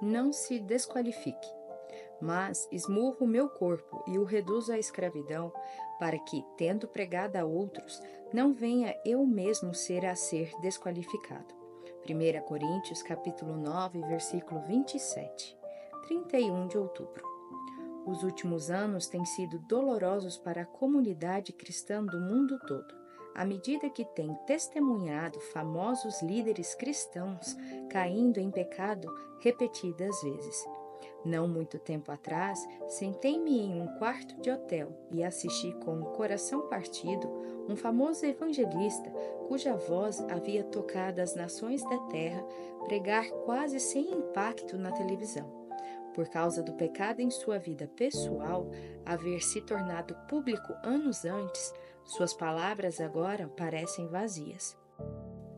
não se desqualifique, mas esmurro o meu corpo e o reduzo à escravidão, para que, tendo pregado a outros, não venha eu mesmo a ser desqualificado. 1 Coríntios capítulo 9, versículo 27, 31 de outubro. Os últimos anos têm sido dolorosos para a comunidade cristã do mundo todo, à medida que tem testemunhado famosos líderes cristãos caindo em pecado repetidas vezes. Não muito tempo atrás, sentei-me em um quarto de hotel e assisti com o coração partido um famoso evangelista cuja voz havia tocado as nações da terra pregar quase sem impacto na televisão. Por causa do pecado em sua vida pessoal haver se tornado público anos antes, suas palavras agora parecem vazias,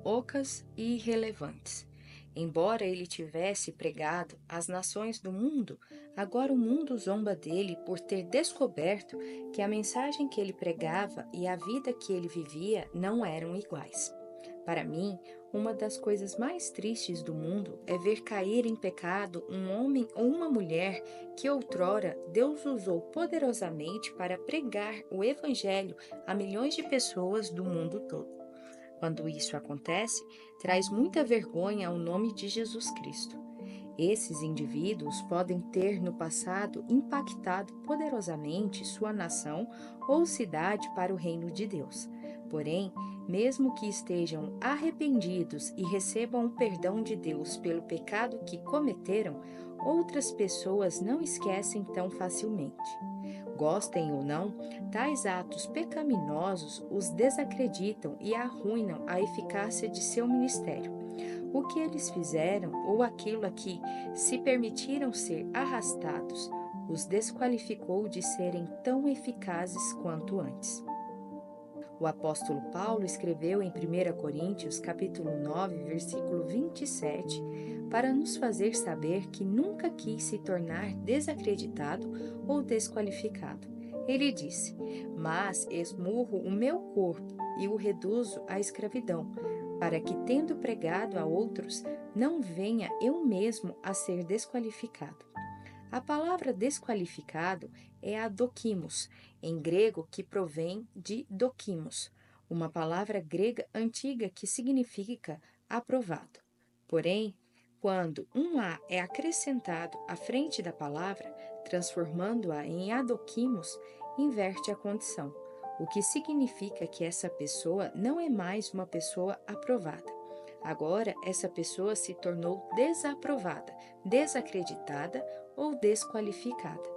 ocas e irrelevantes. Embora ele tivesse pregado às nações do mundo, agora o mundo zomba dele por ter descoberto que a mensagem que ele pregava e a vida que ele vivia não eram iguais. Para mim, uma das coisas mais tristes do mundo é ver cair em pecado um homem ou uma mulher que outrora Deus usou poderosamente para pregar o Evangelho a milhões de pessoas do mundo todo. Quando isso acontece, traz muita vergonha ao nome de Jesus Cristo. Esses indivíduos podem ter no passado impactado poderosamente sua nação ou cidade para o reino de Deus. Porém, mesmo que estejam arrependidos e recebam o perdão de Deus pelo pecado que cometeram, outras pessoas não esquecem tão facilmente. Gostem ou não, tais atos pecaminosos os desacreditam e arruinam a eficácia de seu ministério. O que eles fizeram ou aquilo a que se permitiram ser arrastados os desqualificou de serem tão eficazes quanto antes. O apóstolo Paulo escreveu em 1 Coríntios capítulo 9, versículo 27, para nos fazer saber que nunca quis se tornar desacreditado ou desqualificado. Ele disse: "Mas esmurro o meu corpo e o reduzo à escravidão, para que, tendo pregado a outros, não venha eu mesmo a ser desqualificado." A palavra desqualificado é a dokimos, em grego, que provém de dokimos, uma palavra grega antiga que significa aprovado. Porém, quando um A é acrescentado à frente da palavra, transformando-a em adokimos, inverte a condição, o que significa que essa pessoa não é mais uma pessoa aprovada. Agora, essa pessoa se tornou desaprovada, desacreditada ou desqualificada.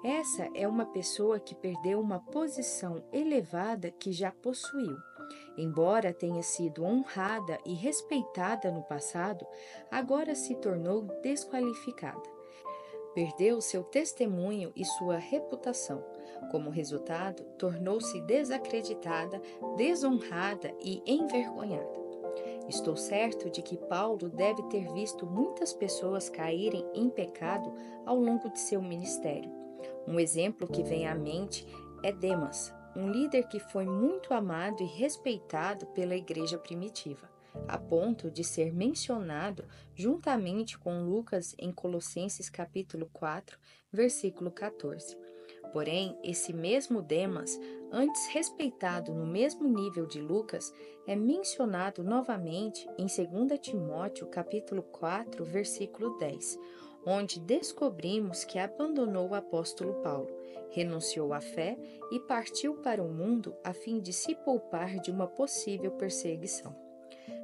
Essa é uma pessoa que perdeu uma posição elevada que já possuiu. Embora tenha sido honrada e respeitada no passado, agora se tornou desqualificada. Perdeu seu testemunho e sua reputação. Como resultado, tornou-se desacreditada, desonrada e envergonhada. Estou certo de que Paulo deve ter visto muitas pessoas caírem em pecado ao longo de seu ministério. Um exemplo que vem à mente é Demas, um líder que foi muito amado e respeitado pela igreja primitiva, a ponto de ser mencionado juntamente com Lucas em Colossenses capítulo 4, versículo 14. Porém, esse mesmo Demas, antes respeitado no mesmo nível de Lucas, é mencionado novamente em 2 Timóteo capítulo 4, versículo 10, onde descobrimos que abandonou o apóstolo Paulo, renunciou à fé e partiu para o mundo a fim de se poupar de uma possível perseguição.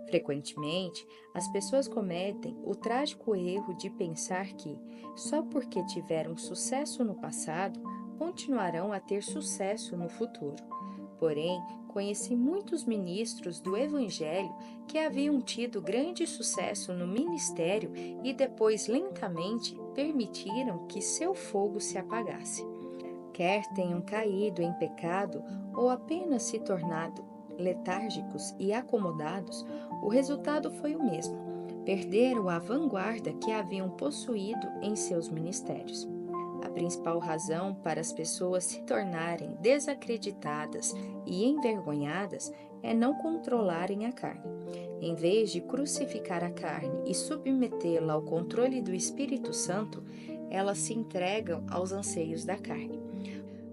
Frequentemente, as pessoas cometem o trágico erro de pensar que, só porque tiveram sucesso no passado, continuarão a ter sucesso no futuro. Porém, conheci muitos ministros do Evangelho que haviam tido grande sucesso no ministério e depois lentamente permitiram que seu fogo se apagasse. Quer tenham caído em pecado ou apenas se tornado letárgicos e acomodados, o resultado foi o mesmo: perderam a vanguarda que haviam possuído em seus ministérios. A principal razão para as pessoas se tornarem desacreditadas e envergonhadas é não controlarem a carne. Em vez de crucificar a carne e submetê-la ao controle do Espírito Santo, elas se entregam aos anseios da carne.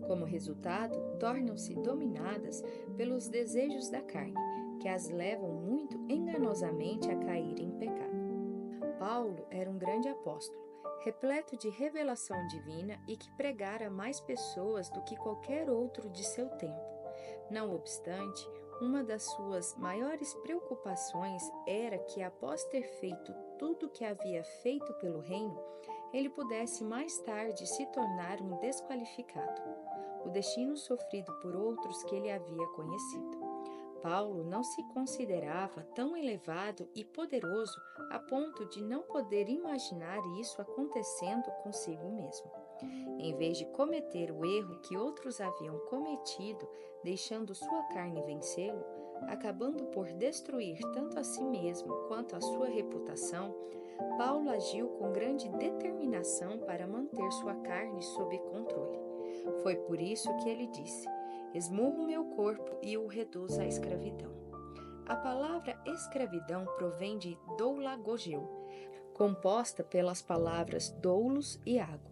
Como resultado, tornam-se dominadas pelos desejos da carne, que as levam muito enganosamente a cair em pecado. Paulo era um grande apóstolo, repleto de revelação divina e que pregara a mais pessoas do que qualquer outro de seu tempo. Não obstante, uma das suas maiores preocupações era que, após ter feito tudo o que havia feito pelo reino, ele pudesse mais tarde se tornar um desqualificado, o destino sofrido por outros que ele havia conhecido. Paulo não se considerava tão elevado e poderoso a ponto de não poder imaginar isso acontecendo consigo mesmo. Em vez de cometer o erro que outros haviam cometido, deixando sua carne vencê-lo, acabando por destruir tanto a si mesmo quanto a sua reputação, Paulo agiu com grande determinação para manter sua carne sob controle. Foi por isso que ele disse: esmurro meu corpo e o reduzo à escravidão. A palavra escravidão provém de doulagogeu, composta pelas palavras doulos e ago.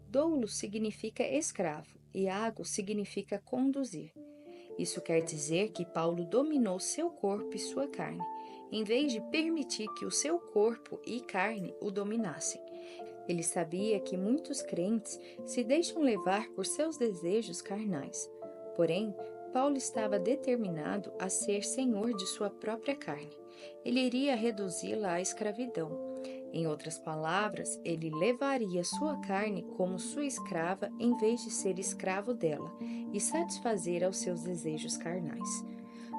Doulos significa escravo e ago significa conduzir. Isso quer dizer que Paulo dominou seu corpo e sua carne, em vez de permitir que o seu corpo e carne o dominassem. Ele sabia que muitos crentes se deixam levar por seus desejos carnais. Porém, Paulo estava determinado a ser senhor de sua própria carne. Ele iria reduzi-la à escravidão. Em outras palavras, ele levaria sua carne como sua escrava em vez de ser escravo dela e satisfazer aos seus desejos carnais.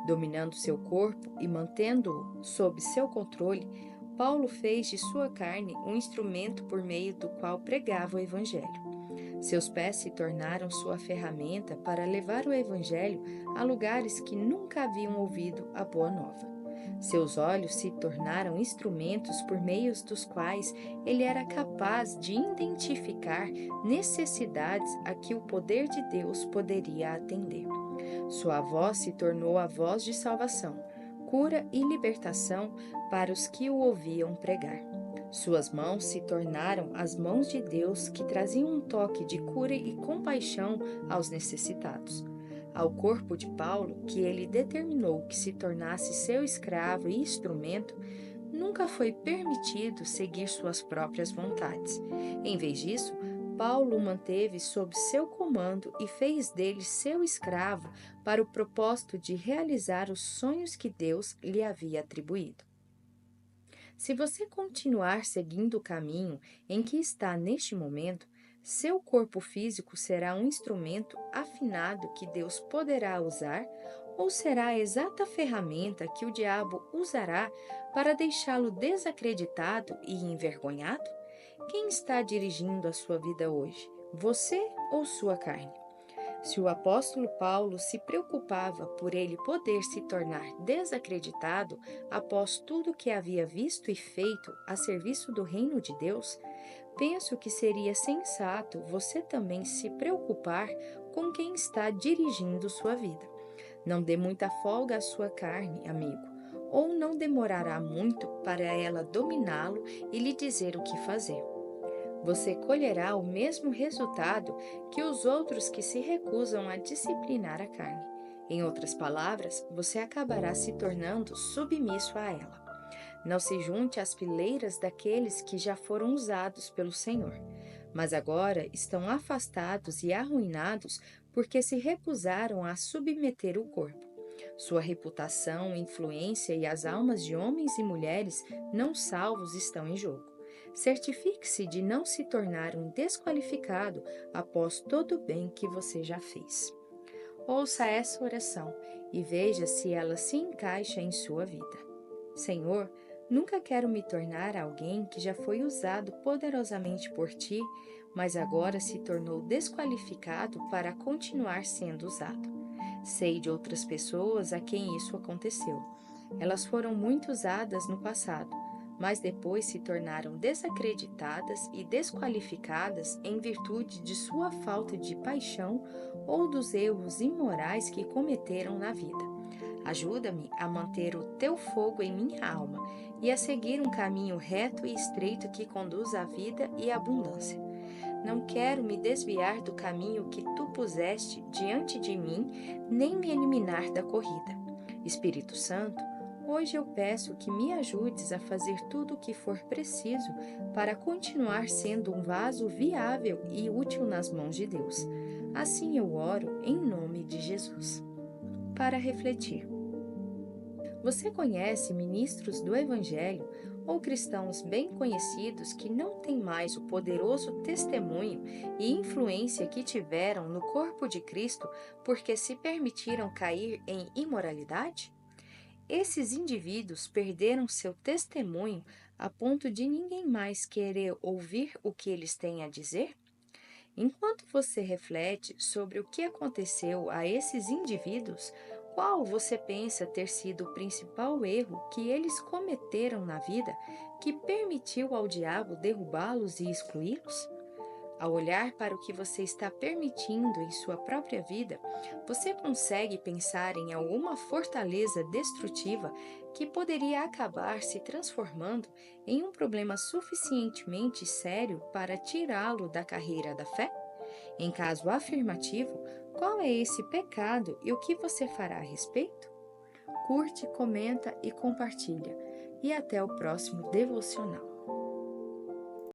Dominando seu corpo e mantendo-o sob seu controle, Paulo fez de sua carne um instrumento por meio do qual pregava o Evangelho. Seus pés se tornaram sua ferramenta para levar o Evangelho a lugares que nunca haviam ouvido a Boa Nova. Seus olhos se tornaram instrumentos por meio dos quais ele era capaz de identificar necessidades a que o poder de Deus poderia atender. Sua voz se tornou a voz de salvação, cura e libertação para os que o ouviam pregar. Suas mãos se tornaram as mãos de Deus que traziam um toque de cura e compaixão aos necessitados. Ao corpo de Paulo, que ele determinou que se tornasse seu escravo e instrumento, nunca foi permitido seguir suas próprias vontades. Em vez disso, Paulo o manteve sob seu comando e fez dele seu escravo para o propósito de realizar os sonhos que Deus lhe havia atribuído. Se você continuar seguindo o caminho em que está neste momento, seu corpo físico será um instrumento afinado que Deus poderá usar, ou será a exata ferramenta que o diabo usará para deixá-lo desacreditado e envergonhado? Quem está dirigindo a sua vida hoje? Você ou sua carne? Se o apóstolo Paulo se preocupava por ele poder se tornar desacreditado após tudo que havia visto e feito a serviço do reino de Deus, penso que seria sensato você também se preocupar com quem está dirigindo sua vida. Não dê muita folga à sua carne, amigo, ou não demorará muito para ela dominá-lo e lhe dizer o que fazer. Você colherá o mesmo resultado que os outros que se recusam a disciplinar a carne. Em outras palavras, você acabará se tornando submisso a ela. Não se junte às fileiras daqueles que já foram usados pelo Senhor, mas agora estão afastados e arruinados porque se recusaram a submeter o corpo. Sua reputação, influência e as almas de homens e mulheres não salvos estão em jogo. Certifique-se de não se tornar um desqualificado após todo o bem que você já fez. Ouça essa oração e veja se ela se encaixa em sua vida. Senhor, nunca quero me tornar alguém que já foi usado poderosamente por ti, mas agora se tornou desqualificado para continuar sendo usado. Sei de outras pessoas a quem isso aconteceu. Elas foram muito usadas no passado, mas depois se tornaram desacreditadas e desqualificadas em virtude de sua falta de paixão ou dos erros imorais que cometeram na vida. Ajuda-me a manter o teu fogo em minha alma e a seguir um caminho reto e estreito que conduz à vida e à abundância. Não quero me desviar do caminho que tu puseste diante de mim, nem me eliminar da corrida. Espírito Santo, hoje eu peço que me ajudes a fazer tudo o que for preciso para continuar sendo um vaso viável e útil nas mãos de Deus. Assim eu oro em nome de Jesus. Para refletir. Você conhece ministros do Evangelho ou cristãos bem conhecidos que não têm mais o poderoso testemunho e influência que tiveram no corpo de Cristo porque se permitiram cair em imoralidade? Esses indivíduos perderam seu testemunho a ponto de ninguém mais querer ouvir o que eles têm a dizer? Enquanto você reflete sobre o que aconteceu a esses indivíduos, qual você pensa ter sido o principal erro que eles cometeram na vida que permitiu ao diabo derrubá-los e excluí-los? Ao olhar para o que você está permitindo em sua própria vida, você consegue pensar em alguma fortaleza destrutiva que poderia acabar se transformando em um problema suficientemente sério para tirá-lo da carreira da fé? Em caso afirmativo, qual é esse pecado e o que você fará a respeito? Curte, comenta e compartilha. E até o próximo devocional.